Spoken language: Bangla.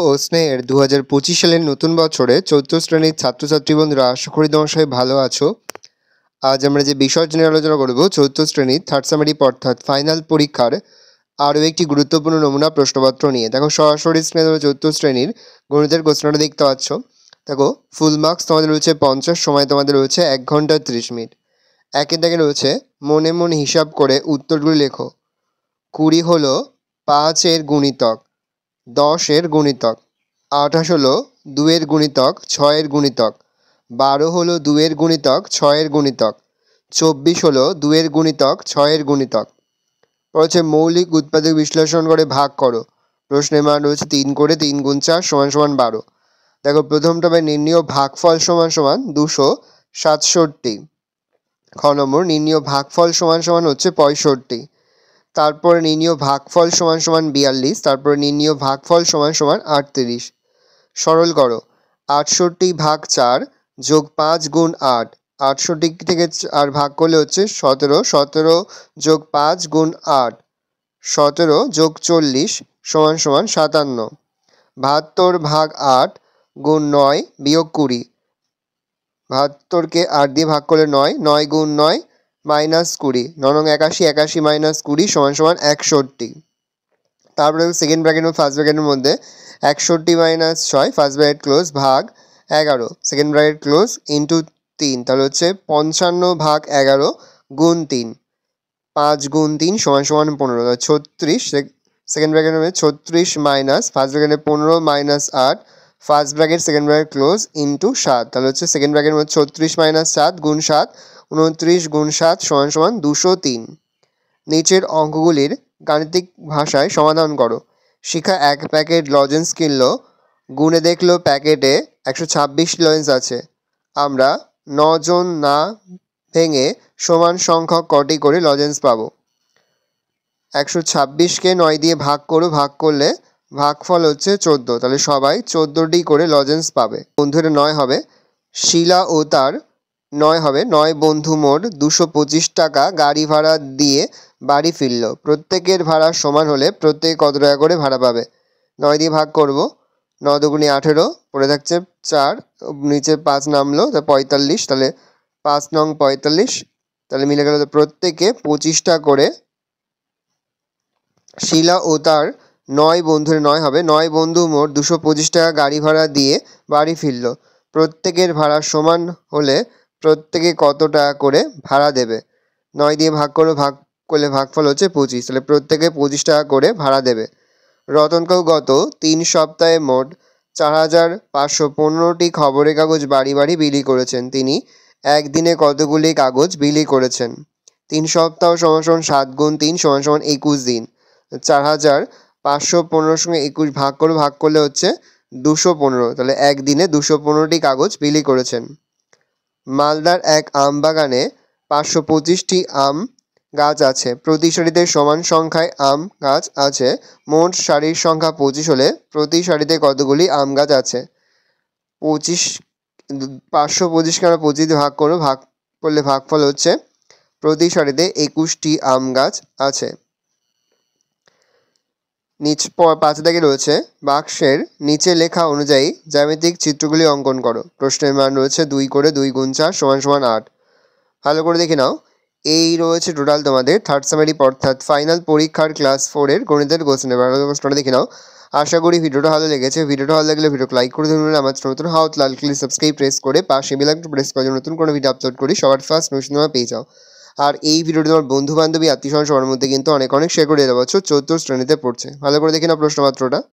ও স্নেহের 2025 সালের নতুন বছরে চতুর্থ শ্রেণীর ছাত্রছাত্রী বন্ধুরা, আশা করি তোমার সবাই ভালো আছো। আজ আমরা যে বিষয় নিয়ে আলোচনা করব, চতুর্থ শ্রেণীর থার্ড সামারি অর্থাৎ ফাইনাল পরীক্ষার আরও একটি গুরুত্বপূর্ণ নমুনা প্রশ্নপত্র নিয়ে। দেখো, সরাসরি স্ক্রিনে তোমরা চতুর্থ শ্রেণীর গণিতের কোশ্চেনটা দেখতে পাচ্ছ। দেখো, ফুল মার্কস তোমাদের রয়েছে 50, সময় তোমাদের রয়েছে 1 ঘন্টা 30 মিনিট। একের দাগে রয়েছে মনে মনে হিসাব করে উত্তরগুলি লেখো। 20 হলো 5 এর গুণিতক, 10 এর গুণিতক, 28 হলো 2 এর গুণিতক, 6 এর গুণিতক, 12 হলো 2 এর গুণিতক, 6 এর গুণিতক, 24 হলো 2 এর গুণিতক, 6 এর গুণিতক। রয়েছে মৌলিক উৎপাদক বিশ্লেষণ করে ভাগ করো। প্রশ্নের মান রয়েছে 3 করে 3 গুণ 4 সমান সমান 12। দেখো, প্রথমটা নির্ণয় ভাগফল সমান সমান 267। খ নম্বর, নির্ণয় ভাগফল সমান সমান হচ্ছে 65। তারপরে নির্ণয় ভাগফল সমান সমান 42। তারপরে নির্ণয় ভাগফল সমান সমান 38। সরল করো। 68 ভাগ 4 যোগ 5 গুণ 8। 68 থেকে আর ভাগ করলে হচ্ছে 17। 17 যোগ 5 গুণ 8, 17 যোগ 40 সমান সমান 57। 72 ভাগ 8 গুণ 9 বিয়োগ 20। 72কে 8 দিয়ে ভাগ করলে 9, 9 গুণ 9 মাইনাস 20, 9 81, 81 মাইনাস 20 সমান সমান 61। তারপরে সেকেন্ড ব্র্যাকেট ও ফার্স্ট ব্র্যাকেটের মধ্যে 61 মাইনাস 6 ফার্স্ট ব্র্যাকেট ক্লোজ ভাগ 11 সেকেন্ড ব্র্যাকেট ক্লোজ ইন্টু 3, তাহলে হচ্ছে 55 ভাগ 11 গুণ 3, 5 গুণ 3 সমান সমান 15, 36 সেকেন্ড ব্র্যাকেটের মধ্যে 36 মাইনাস ফার্স্ট ব্র্যাকেটে 15 minus 8 first bracket second bracket close into 7, তাহলে হচ্ছে সেকেন্ড ব্র্যাকেটের মধ্যে 36 মাইনাস 7 গুণ 7, 29 গুণ 7 সমান সমান 203। নিচের অঙ্কগুলির গাণিতিক ভাষায় সমাধান করো। শিখা 1 প্যাকেট লজেন্স কিনলো, গুনে দেখলো প্যাকেটে 126 লজেন্স আছে। আমরা 9 জন না ভেঙে সমান সংখ্যক কটি করে লজেন্স পাবো। 126কে 9 দিয়ে ভাগ করো, ভাগ করলে ভাগফল হচ্ছে 14, তাহলে সবাই 14টি করে লজেন্স পাবে। বন্ধুরা 9 হবে, শিলা ও তার 9 হবে। 9 বন্ধু মোট 225 টাকা গাড়ি ভাড়া দিয়ে বাড়ি ফিরল। প্রত্যেকের ভাড়া সমান হলে প্রত্যেকে কত টাকা করে ভাড়া পাবে? 9 দিয়ে ভাগ করব, 9 দুগুণে 18, পড়ে থাকছে 4, নিচে 5 নামলো, তা 45, তাহলে 5 নং 45, তাহলে মিলে গেল প্রত্যেকে 25 টাকা করে। শিলা ও তার 9 বন্ধুর 9 হবে, 9 বন্ধু মোট 225 টাকা গাড়ি ভাড়া দিয়ে বাড়ি ফিরল। প্রত্যেকের ভাড়া সমান হলে প্রত্যেকে কত টাকা করে ভাড়া দেবে? 9 দিয়ে ভাগ করো, ভাগ করলে ভাগফল হচ্ছে 25, তাহলে প্রত্যেকে 25 টাকা করে ভাড়া দেবে। রতনকাকু গত 3 সপ্তাহে মোট 4515টি খবরের কাগজ বাড়ি বাড়ি বিলি করেছেন। তিনি একদিনে কতগুলি কাগজ বিলি করেছেন? 3 সপ্তাহ সমান সমান 7 গুণ 3 সমান সমান 21 দিন। 4515 সঙ্গে 21 ভাগ করো, ভাগ করলে হচ্ছে 215, তাহলে একদিনে 215টি কাগজ বিলি করেছেন। মালদার এক আম বাগানে 525টি আম গাছ আছে। প্রতি সারিতে সমান সংখ্যায় আম গাছ আছে। মোট সারির সংখ্যা 25 হলে প্রতি সারিতে কতগুলি আম গাছ আছে? 525কে আমরা 25 দিয়ে ভাগ করো, ভাগ করলে ভাগফল হচ্ছে প্রতি সারিতে 21টি আম গাছ আছে। নিচে 5 দাগে রয়েছে বাক্সের নিচে লেখা অনুযায়ী জ্যামিতিক চিত্রগুলি অঙ্কন করো। প্রশ্নের মান রয়েছে 2 করে 2 গুণ 4 সমান সমান 8। ভালো করে দেখে নাও, এই রয়েছে টোটাল তোমাদের থার্ড সামারি অর্থাৎ ফাইনাল পরীক্ষার ক্লাস 4 এর গণিতের কোশ্চেন। ভালো প্রশ্নটা দেখে নাও। আশা করি ভিডিওটা ভালো লেগেছে। ভিডিওটা ভালো লাগলে ভিডিওকে লাইক করে দিন। আমার নতুন হাউত লাল ক্লিক সাবস্ক্রাইব প্রেস করে পাশে বেল আইকনটা প্রেস করে নতুন কোনো ভিডিও আপলোড করি সবার ফার্স্ট নোটিফিকেশন পেয়ে যাও। আর এই ভিডিওটি তোমার বন্ধু বান্ধবী আত্মীয় স্বজন সবার মধ্যে কিন্তু অনেক শেয়ার করে দেওয়া হচ্ছে। চতুর্থ শ্রেণীতে পড়ছে। ভালো করে দেখে নাও প্রশ্নপত্রটা।